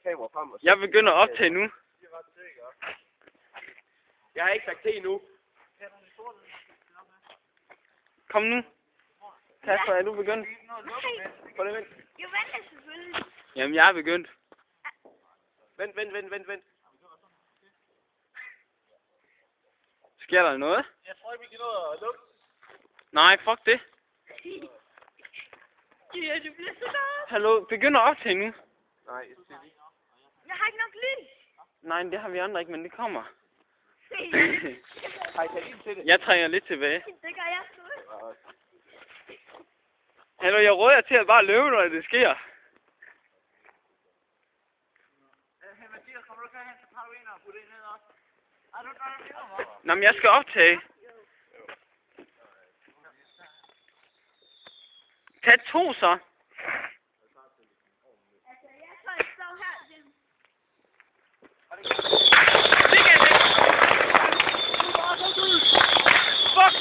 kamera frem og Jeg begynder at optage nu. Jeg har ikke sagt til endnu. Kom nu. Kasper, er du begyndt? Få det vent. Jo, vent selvfølgelig. Jamen, jeg er begyndt. Vent. Sker der noget? Jeg tror ikke, vi kan nå at lukke. Nej, fuck det. Ja, det bliver så godt. Hallo, begynder at optage nu. Nej, jeg siger det. Jeg har ikke nok lys. Nej, det har vi andre ikke, men det kommer. Har I taget ind til det? Jeg trænger lidt tilbage. Det gør jeg sgu. Hallo, jeg råder jer til at bare løbe, når det sker. Mathias, kommer du hen, så tager du en og putter ind ned også. Har du noget? Nå, men jeg skal optage. Tag 2 så. Altså, jeg tror, jeg står her. Fuck!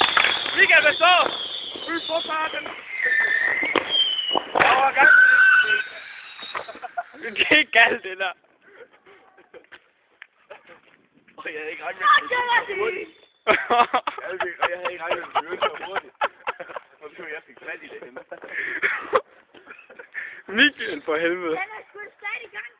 Michael, hvad så? Fy for farten! Jeg var galt. Det er ikke galt, det der. Og jeg havde ikke regnet med, at det hurtigt. Jeg havde ikke regnet med, at det så hurtigt. Og så jeg fik fat i det henne. Michael, for helvede. Den er sgu stadig i gang.